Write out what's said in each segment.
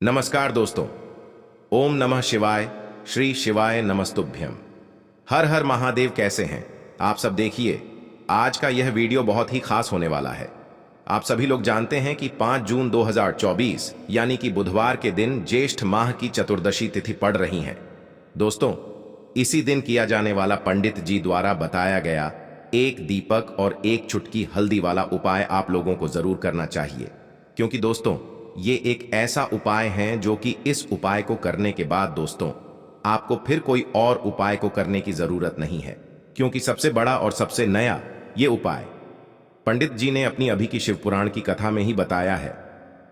नमस्कार दोस्तों। ओम नमः शिवाय। श्री शिवाय नमस्तुभ्यम। हर हर महादेव। कैसे हैं आप सब? देखिए, आज का यह वीडियो बहुत ही खास होने वाला है। आप सभी लोग जानते हैं कि 5 जून 2024 यानी कि बुधवार के दिन ज्येष्ठ माह की चतुर्दशी तिथि पड़ रही है। दोस्तों, इसी दिन किया जाने वाला पंडित जी द्वारा बताया गया एक दीपक और एक चुटकी हल्दी वाला उपाय आप लोगों को जरूर करना चाहिए, क्योंकि दोस्तों ये एक ऐसा उपाय है जो कि इस उपाय को करने के बाद दोस्तों आपको फिर कोई और उपाय को करने की जरूरत नहीं है, क्योंकि सबसे बड़ा और सबसे नया ये उपाय पंडित जी ने अपनी अभी की शिव पुराण की कथा में ही बताया है।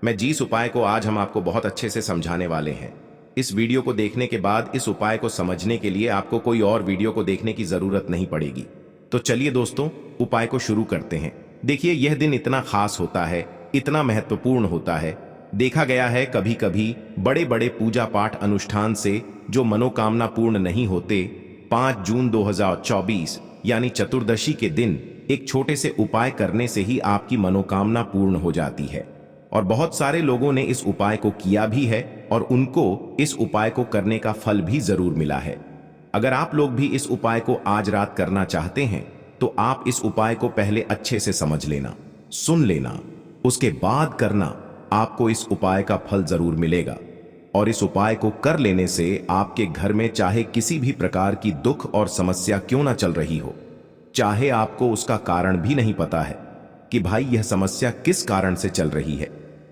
मैं जिस उपाय को आज हम आपको बहुत अच्छे से समझाने वाले हैं, इस वीडियो को देखने के बाद इस उपाय को समझने के लिए आपको कोई और वीडियो को देखने की जरूरत नहीं पड़ेगी। तो चलिए दोस्तों, उपाय को शुरू करते हैं। देखिए, यह दिन इतना खास होता है, इतना महत्वपूर्ण होता है। देखा गया है कभी कभी बड़े बड़े पूजा पाठ अनुष्ठान से जो मनोकामना पूर्ण नहीं होते, 5 जून 2024 यानी चतुर्दशी के दिन एक छोटे से उपाय करने से ही आपकी मनोकामना पूर्ण हो जाती है। और बहुत सारे लोगों ने इस उपाय को किया भी है और उनको इस उपाय को करने का फल भी जरूर मिला है। अगर आप लोग भी इस उपाय को आज रात करना चाहते हैं तो आप इस उपाय को पहले अच्छे से समझ लेना, सुन लेना, उसके बाद करना। आपको इस उपाय का फल जरूर मिलेगा। और इस उपाय को कर लेने से आपके घर में चाहे किसी भी प्रकार की दुख और समस्या क्यों ना चल रही हो, चाहे आपको उसका कारण भी नहीं पता है कि भाई यह समस्या किस कारण से चल रही है,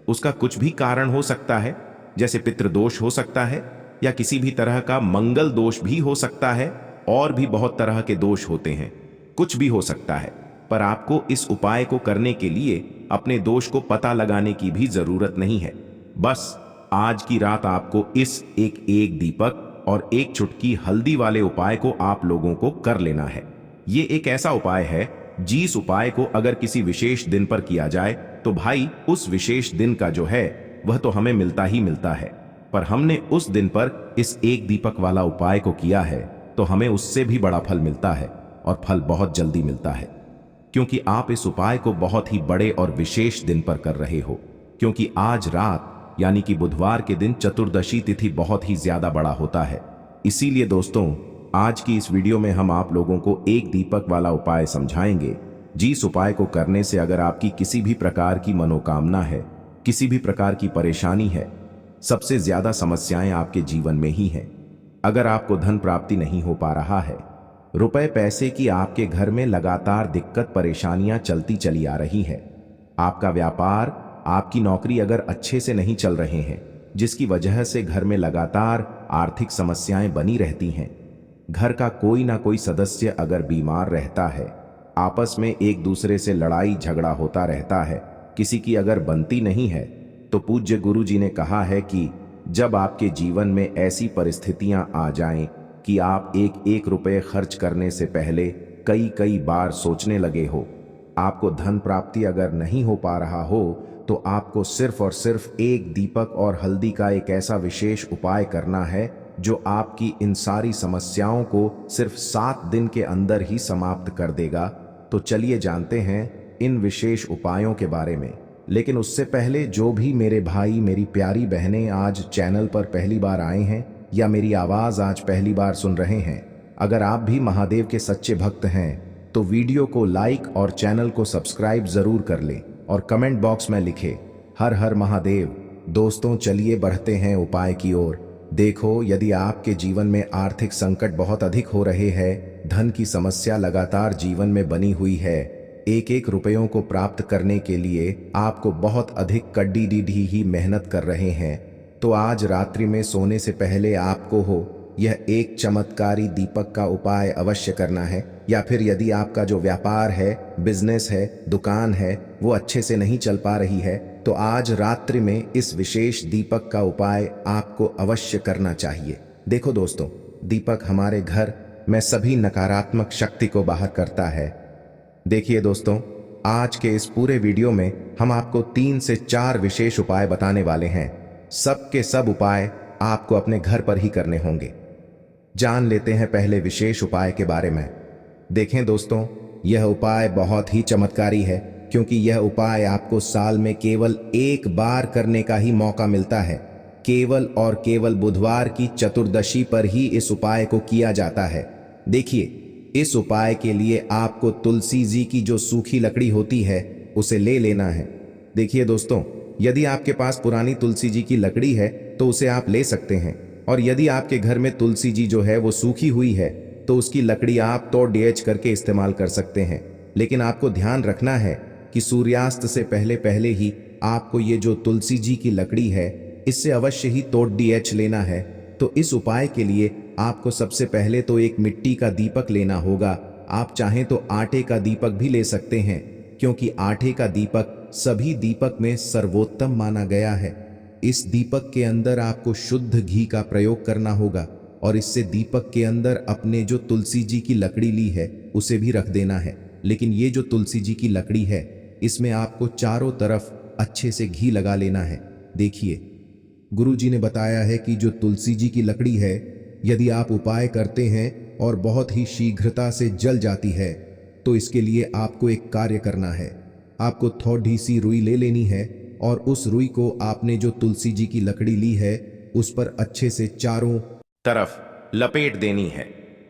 उसका कुछ भी कारण हो सकता है, जैसे पितृदोष हो सकता है या किसी भी तरह का मंगल दोष भी हो सकता है, और भी बहुत तरह के दोष होते हैं, कुछ भी हो सकता है। पर आपको इस उपाय को करने के लिए अपने दोष को पता लगाने की भी जरूरत नहीं है। बस आज की रात आपको इस एक दीपक और एक चुटकी हल्दी वाले उपाय को आप लोगों को कर लेना है। ये एक ऐसा उपाय है जिस उपाय को अगर किसी विशेष दिन पर किया जाए तो भाई उस विशेष दिन का जो है वह तो हमें मिलता ही मिलता है। पर हमने उस दिन पर इस एक दीपक वाला उपाय को किया है तो हमें उससे भी बड़ा फल मिलता है, और फल बहुत जल्दी मिलता है, क्योंकि आप इस उपाय को बहुत ही बड़े और विशेष दिन पर कर रहे हो। क्योंकि आज रात यानी कि बुधवार के दिन चतुर्दशी तिथि बहुत ही ज्यादा बड़ा होता है। इसीलिए दोस्तों, आज की इस वीडियो में हम आप लोगों को एक दीपक वाला उपाय समझाएंगे, जिस उपाय को करने से अगर आपकी किसी भी प्रकार की मनोकामना है, किसी भी प्रकार की परेशानी है, सबसे ज्यादा समस्याएं आपके जीवन में ही हैं। अगर आपको धन प्राप्ति नहीं हो पा रहा है, रुपए पैसे की आपके घर में लगातार दिक्कत परेशानियां चलती चली आ रही है, आपका व्यापार, आपकी नौकरी अगर अच्छे से नहीं चल रहे हैं, जिसकी वजह से घर में लगातार आर्थिक समस्याएं बनी रहती हैं, घर का कोई ना कोई सदस्य अगर बीमार रहता है, आपस में एक दूसरे से लड़ाई झगड़ा होता रहता है, किसी की अगर बनती नहीं है, तो पूज्य गुरु जी ने कहा है कि जब आपके जीवन में ऐसी परिस्थितियां आ जाएं कि आप एक रुपए खर्च करने से पहले कई बार सोचने लगे हो, आपको धन प्राप्ति अगर नहीं हो पा रहा हो, तो आपको सिर्फ और सिर्फ एक दीपक और हल्दी का एक ऐसा विशेष उपाय करना है जो आपकी इन सारी समस्याओं को सिर्फ 7 दिन के अंदर ही समाप्त कर देगा। तो चलिए जानते हैं इन विशेष उपायों के बारे में। लेकिन उससे पहले जो भी मेरे भाई, मेरी प्यारी बहनें आज चैनल पर पहली बार आए हैं या मेरी आवाज आज पहली बार सुन रहे हैं, अगर आप भी महादेव के सच्चे भक्त हैं तो वीडियो को लाइक और चैनल को सब्सक्राइब जरूर कर लें और कमेंट बॉक्स में लिखें हर हर महादेव। दोस्तों, चलिए बढ़ते हैं उपाय की ओर। देखो, यदि आपके जीवन में आर्थिक संकट बहुत अधिक हो रहे हैं, धन की समस्या लगातार जीवन में बनी हुई है, एक रुपयों को प्राप्त करने के लिए आपको बहुत अधिक कड़ी ही मेहनत कर रहे हैं, तो आज रात्रि में सोने से पहले आपको यह एक चमत्कारी दीपक का उपाय अवश्य करना है। या फिर यदि आपका जो व्यापार है, बिजनेस है, दुकान है, वो अच्छे से नहीं चल पा रही है, तो आज रात्रि में इस विशेष दीपक का उपाय आपको अवश्य करना चाहिए। देखो दोस्तों, दीपक हमारे घर में सभी नकारात्मक शक्ति को बाहर करता है। देखिए दोस्तों, आज के इस पूरे वीडियो में हम आपको 3 से 4 विशेष उपाय बताने वाले हैं। सब के सब उपाय आपको अपने घर पर ही करने होंगे। जान लेते हैं पहले विशेष उपाय के बारे में। देखें दोस्तों, यह उपाय बहुत ही चमत्कारी है, क्योंकि यह उपाय आपको साल में केवल एक बार करने का ही मौका मिलता है। केवल और केवल बुधवार की चतुर्दशी पर ही इस उपाय को किया जाता है। देखिए, इस उपाय के लिए आपको तुलसी जी की जो सूखी लकड़ी होती है उसे ले लेना है। देखिए दोस्तों, यदि आपके पास पुरानी तुलसी जी की लकड़ी है तो उसे आप ले सकते हैं, और यदि आपके घर में तुलसी जी जो है वो सूखी हुई है तो उसकी लकड़ी आप तोड़ डेच करके इस्तेमाल कर सकते हैं। लेकिन आपको ध्यान रखना है कि सूर्यास्त से पहले पहले ही आपको ये जो तुलसी जी की लकड़ी है इससे अवश्य ही तोड़ डीएच लेना है। तो इस उपाय के लिए आपको सबसे पहले तो एक मिट्टी का दीपक लेना होगा। आप चाहें तो आटे का दीपक भी ले सकते हैं, क्योंकि आटे का दीपक सभी दीपक में सर्वोत्तम माना गया है। इस दीपक के अंदर आपको शुद्ध घी का प्रयोग करना होगा, और इससे दीपक के अंदर अपने जो तुलसी जी की लकड़ी ली है उसे भी रख देना है। लेकिन ये जो तुलसी जी की लकड़ी है इसमें आपको चारों तरफ अच्छे से घी लगा लेना है। देखिए, गुरु जी ने बताया है कि जो तुलसी जी की लकड़ी है, यदि आप उपाय करते हैं और बहुत ही शीघ्रता से जल जाती है तो इसके लिए आपको एक कार्य करना है। आपको थोड़ी सी रुई ले लेनी है और उस रुई को आपने जो तुलसी जी की लकड़ी ली है उस पर अच्छे से चारों तरफ लपेट देनी है।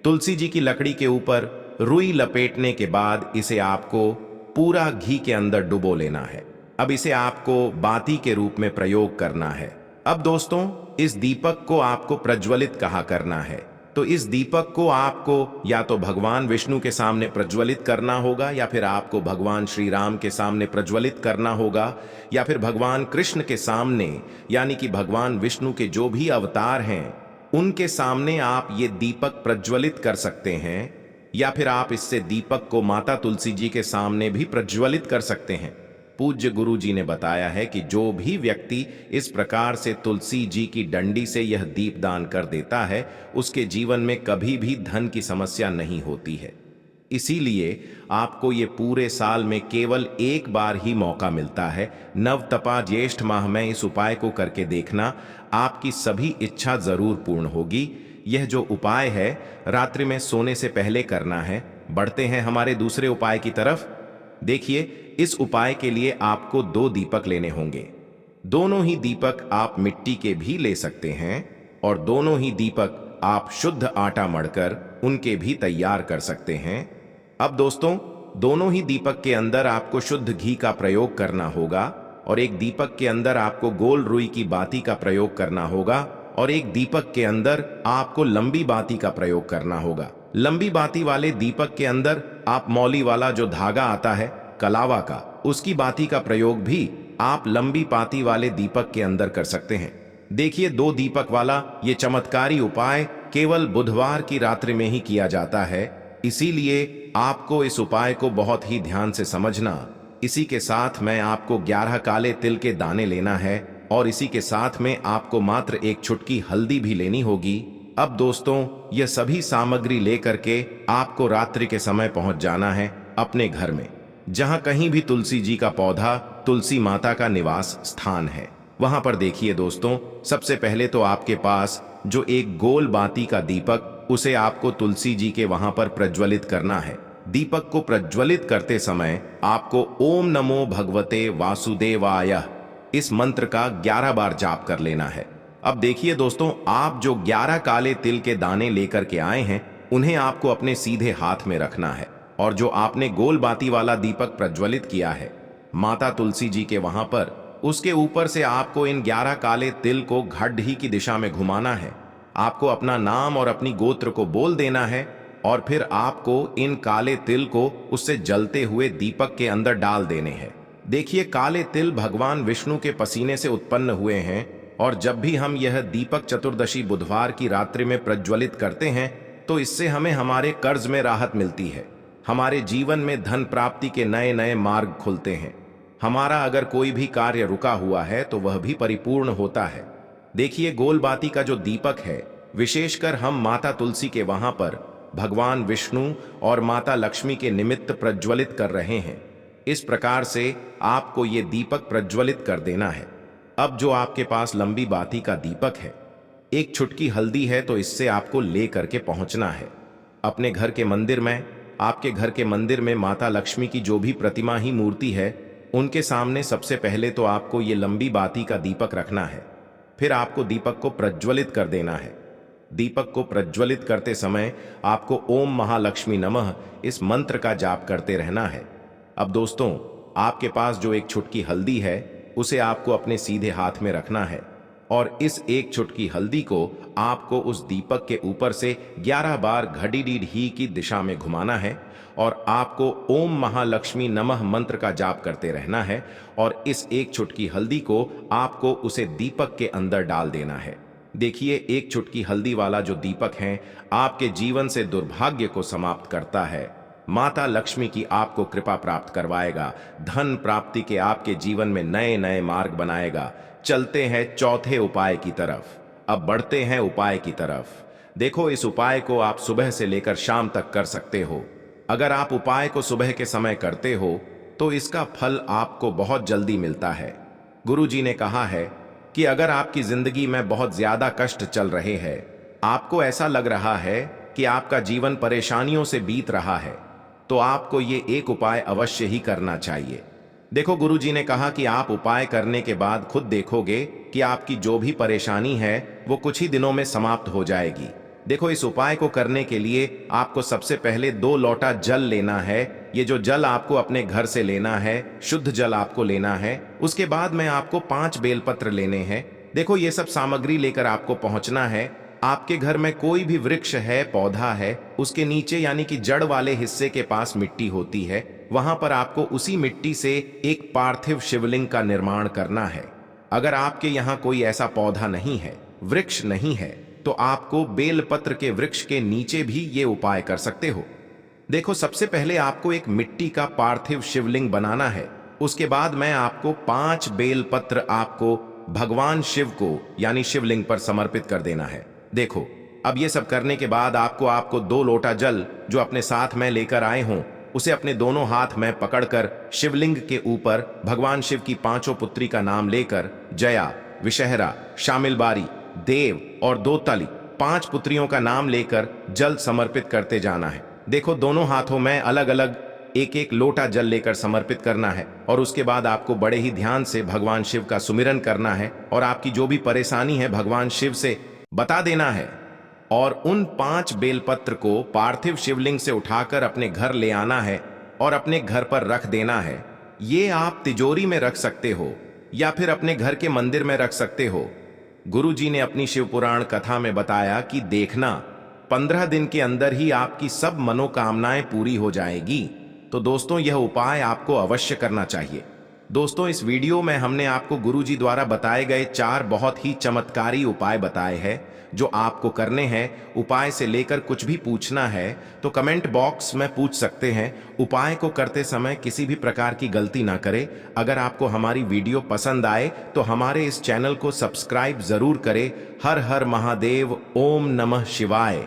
तुलसी जी की लकड़ी के ऊपर रुई लपेटने के बाद इसे आपको पूरा घी के अंदर डुबो लेना है। अब इसे आपको बाती के रूप में प्रयोग करना है। अब दोस्तों, इस दीपक को आपको प्रज्वलित कहा करना है। तो इस दीपक को आपको या तो भगवान विष्णु के सामने प्रज्वलित करना होगा, या फिर आपको भगवान श्री राम के सामने प्रज्वलित करना होगा, या फिर भगवान कृष्ण के सामने, यानी कि भगवान विष्णु के जो भी अवतार हैं उनके सामने आप ये दीपक प्रज्वलित कर सकते हैं। या फिर आप इससे दीपक को माता तुलसी जी के सामने भी प्रज्वलित कर सकते हैं। पूज्य गुरु जी ने बताया है कि जो भी व्यक्ति इस प्रकार से तुलसी जी की डंडी से यह दीप दान कर देता है उसके जीवन में कभी भी धन की समस्या नहीं होती है। इसीलिए आपको ये पूरे साल में केवल एक बार ही मौका मिलता है। नवतपा ज्येष्ठ माह में इस उपाय को करके देखना, आपकी सभी इच्छा जरूर पूर्ण होगी। यह जो उपाय है रात्रि में सोने से पहले करना है। बढ़ते हैं हमारे दूसरे उपाय की तरफ। देखिए, इस उपाय के लिए आपको 2 दीपक लेने होंगे। दोनों ही दीपक आप मिट्टी के भी ले सकते हैं, और दोनों ही दीपक आप शुद्ध आटा मढ़कर उनके भी तैयार कर सकते हैं। अब दोस्तों, दोनों ही दीपक के अंदर आपको शुद्ध घी का प्रयोग करना होगा, और एक दीपक के अंदर आपको गोल रुई की बाती का प्रयोग करना होगा, और एक दीपक के अंदर आपको लंबी बाती का प्रयोग करना होगा। लंबी बाती वाले दीपक के अंदर आप मौली वाला जो धागा आता है कलावा का, उसकी बाती का प्रयोग भी आप लंबी बाती वाले दीपक के अंदर कर सकते हैं। देखिए, 2 दीपक वाला ये चमत्कारी उपाय केवल बुधवार की रात्रि में ही किया जाता है। इसीलिए आपको इस उपाय को बहुत ही ध्यान से समझना। इसी के साथ में आपको 11 काले तिल के दाने लेना है, और इसी के साथ में आपको मात्र एक चुटकी हल्दी भी लेनी होगी। अब दोस्तों, यह सभी सामग्री लेकर के आपको रात्रि के समय पहुंच जाना है अपने घर में, जहां कहीं भी तुलसी जी का पौधा, तुलसी माता का निवास स्थान है, वहां पर देखिए दोस्तों, सबसे पहले तो आपके पास जो एक गोल बाती का दीपक, उसे आपको तुलसी जी के वहां पर प्रज्वलित करना है। दीपक को प्रज्वलित करते समय आपको ओम नमो भगवते वासुदेवाय इस मंत्र का 11 बार जाप कर लेना है। अब देखिए दोस्तों, आप जो 11 काले तिल के दाने लेकर के आए हैं उन्हें आपको अपने सीधे हाथ में रखना है, और जो आपने गोल बाती वाला दीपक प्रज्वलित किया है माता तुलसी जी के वहां पर, उसके ऊपर से आपको इन 11 काले तिल को घड़ी की दिशा में घुमाना है। आपको अपना नाम और अपनी गोत्र को बोल देना है, और फिर आपको इन काले तिल को उससे जलते हुए दीपक के अंदर डाल देने हैं। देखिए, काले तिल भगवान विष्णु के पसीने से उत्पन्न हुए हैं, और जब भी हम यह दीपक चतुर्दशी बुधवार की रात्रि में प्रज्वलित करते हैं तो इससे हमें हमारे कर्ज में राहत मिलती है, हमारे जीवन में धन प्राप्ति के नए नए मार्ग खुलते हैं, हमारा अगर कोई भी कार्य रुका हुआ है तो वह भी परिपूर्ण होता है। देखिए, गोलबाती का जो दीपक है, विशेषकर हम माता तुलसी के वहां पर भगवान विष्णु और माता लक्ष्मी के निमित्त प्रज्वलित कर रहे हैं। इस प्रकार से आपको ये दीपक प्रज्वलित कर देना है। अब जो आपके पास लंबी बाती का दीपक है, एक चुटकी हल्दी है, तो इससे आपको ले करके पहुंचना है अपने घर के मंदिर में। आपके घर के मंदिर में माता लक्ष्मी की जो भी प्रतिमा ही मूर्ति है, उनके सामने सबसे पहले तो आपको ये लंबी बाती का दीपक रखना है। फिर आपको दीपक को प्रज्वलित कर देना है। दीपक को प्रज्वलित करते समय आपको ओम महालक्ष्मी नमः इस मंत्र का जाप करते रहना है। अब दोस्तों, आपके पास जो एक चुटकी हल्दी है उसे आपको अपने सीधे हाथ में रखना है और इस एक चुटकी हल्दी को आपको उस दीपक के ऊपर से 11 बार घड़ी ही की दिशा में घुमाना है और आपको ओम महालक्ष्मी नमः मंत्र का जाप करते रहना है और इस एक चुटकी हल्दी को आपको उसे दीपक के अंदर डाल देना है। देखिए, एक चुटकी हल्दी वाला जो दीपक है आपके जीवन से दुर्भाग्य को समाप्त करता है। माता लक्ष्मी की आपको कृपा प्राप्त करवाएगा, धन प्राप्ति के आपके जीवन में नए नए मार्ग बनाएगा। चलते हैं चौथे उपाय की तरफ। अब बढ़ते हैं उपाय की तरफ। देखो, इस उपाय को आप सुबह से लेकर शाम तक कर सकते हो। अगर आप उपाय को सुबह के समय करते हो तो इसका फल आपको बहुत जल्दी मिलता है। गुरुजी ने कहा है कि अगर आपकी जिंदगी में बहुत ज्यादा कष्ट चल रहे हैं, आपको ऐसा लग रहा है कि आपका जीवन परेशानियों से बीत रहा है, तो आपको ये एक उपाय अवश्य ही करना चाहिए। देखो, गुरुजी ने कहा कि आप उपाय करने के बाद खुद देखोगे कि आपकी जो भी परेशानी है वो कुछ ही दिनों में समाप्त हो जाएगी। देखो, इस उपाय को करने के लिए आपको सबसे पहले 2 लोटा जल लेना है। ये जो जल आपको अपने घर से लेना है, शुद्ध जल आपको लेना है। उसके बाद में आपको 5 बेलपत्र लेने हैं। देखो, ये सब सामग्री लेकर आपको पहुंचना है। आपके घर में कोई भी वृक्ष है, पौधा है, उसके नीचे यानी कि जड़ वाले हिस्से के पास मिट्टी होती है, वहां पर आपको उसी मिट्टी से एक पार्थिव शिवलिंग का निर्माण करना है। अगर आपके यहाँ कोई ऐसा पौधा नहीं है, वृक्ष नहीं है, तो आपको बेलपत्र के वृक्ष के नीचे भी ये उपाय कर सकते हो। देखो, सबसे पहले आपको एक मिट्टी का पार्थिव शिवलिंग बनाना है। उसके बाद में आपको 5 बेलपत्र आपको भगवान शिव को यानी शिवलिंग पर समर्पित कर देना है। देखो, अब ये सब करने के बाद आपको 2 लोटा जल जो अपने साथ में लेकर आए हों उसे अपने दोनों हाथ में पकड़कर शिवलिंग के ऊपर भगवान शिव की 5 पुत्री का नाम लेकर जया, विषहरा, शामिलबारी, देव और दोतली 5 पुत्रियों का नाम लेकर जल समर्पित करते जाना है। देखो, दोनों हाथों में अलग अलग एक एक लोटा जल लेकर समर्पित करना है और उसके बाद आपको बड़े ही ध्यान से भगवान शिव का सुमिरन करना है और आपकी जो भी परेशानी है भगवान शिव से बता देना है और उन 5 बेलपत्र को पार्थिव शिवलिंग से उठाकर अपने घर ले आना है और अपने घर पर रख देना है। ये आप तिजोरी में रख सकते हो या फिर अपने घर के मंदिर में रख सकते हो। गुरुजी ने अपनी शिव पुराण कथा में बताया कि देखना, 15 दिन के अंदर ही आपकी सब मनोकामनाएं पूरी हो जाएगी। तो दोस्तों, यह उपाय आपको अवश्य करना चाहिए। दोस्तों, इस वीडियो में हमने आपको गुरुजी द्वारा बताए गए 4 बहुत ही चमत्कारी उपाय बताए हैं जो आपको करने हैं। उपाय से लेकर कुछ भी पूछना है तो कमेंट बॉक्स में पूछ सकते हैं। उपाय को करते समय किसी भी प्रकार की गलती ना करें। अगर आपको हमारी वीडियो पसंद आए तो हमारे इस चैनल को सब्सक्राइब जरूर करें। हर हर महादेव। ओम नमः शिवाय।